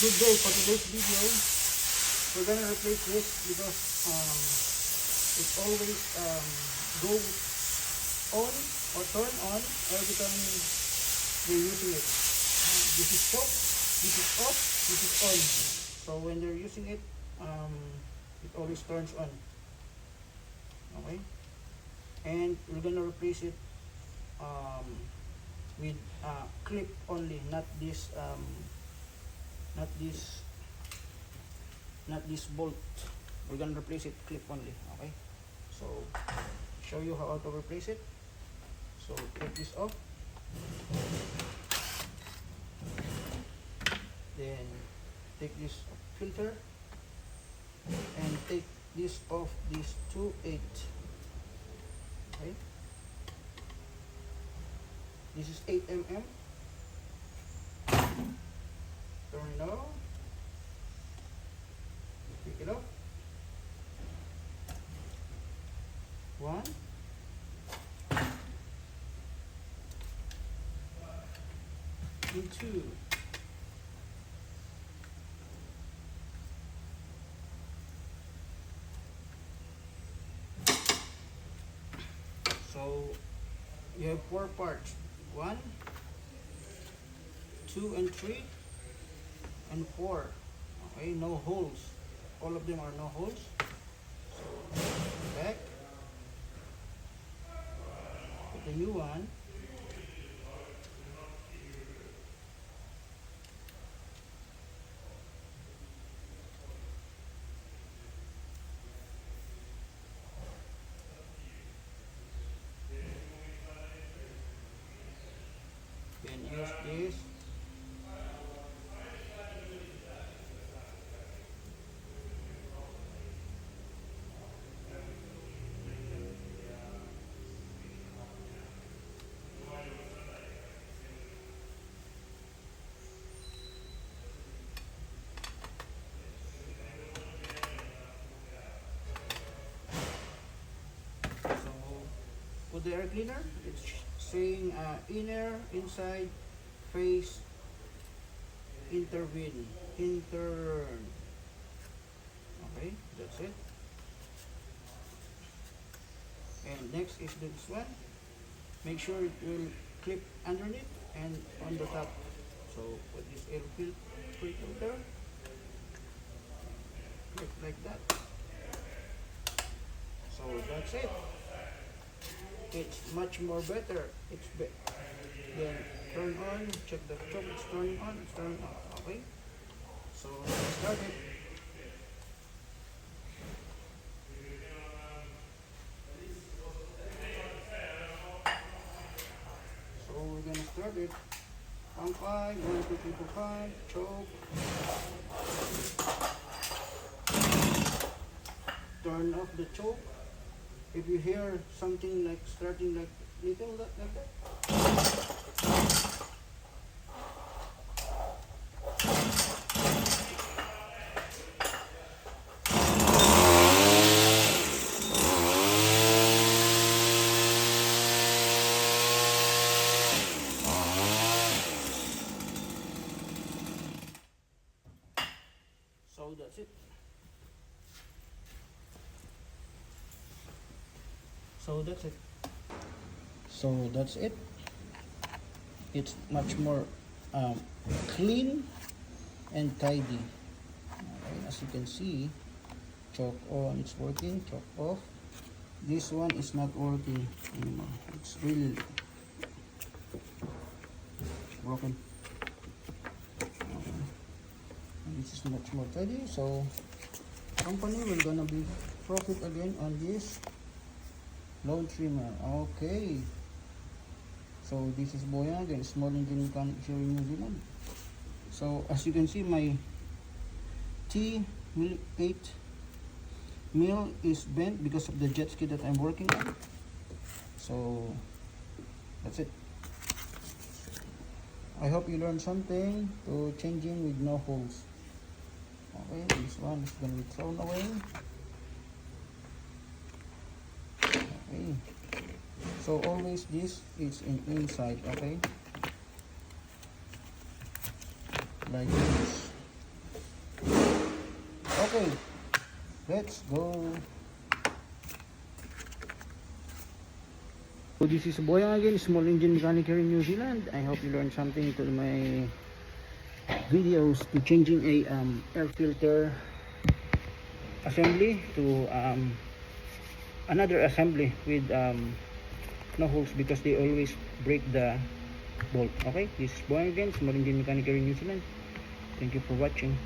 Good day. For today's video, we're gonna replace this because it always goes on or turn on every time you're using it. This is choke, this is off, this is on. So when you're using it, it always turns on. Okay, and we're gonna replace it with clip only, not this not this bolt. We're gonna replace it clip only. Okay, so show you how to replace it. So take this off, then take this filter and take this off this 2/8. Okay, this is 8 mm. Turn it on, pick it up. 1, 2. So you have 4 parts: 1, 2, and 3, and 4. Okay, no holes. All of them are no holes. So back, put the new one. Then use this. With the air cleaner, it's saying inner, inside, face, intervene, intern. Okay, that's it. And next is this one. Make sure it will clip underneath and on the top. So put this air filter, clip like that. So that's it. It's much more better. Then turn on, check the choke, it's turning on, it's turning off. Okay, so let's start it. So we're gonna start it on 5, 1, 2, 3, 4, 5, choke, turn off the choke. If you hear something like starting like little like that, so that's it. So that's it. So that's it. It's much more clean and tidy. Okay, as you can see, choke on, it's working. Choke off. This one is not working anymore. It's really broken. And this is much more tidy. So company will gonna be profit again on this load trimmer. Okay, so this is Boyang and small engine mechanic here in New Zealand. So as you can see, my T8 mill is bent because of the jet ski that I'm working on. So that's it. I hope you learned something to changing with no holes. Okay, this one is going to be thrown away. Okay, so always this is inside. Okay, like this. Okay, let's go. So this is Boyang again, small engine mechanic here in New Zealand. I hope you learned something to my videos to changing a air filter assembly to another assembly with no holes, because they always break the bolt. Okay, this is Boyang again, small engine mechanic here in New Zealand. Thank you for watching.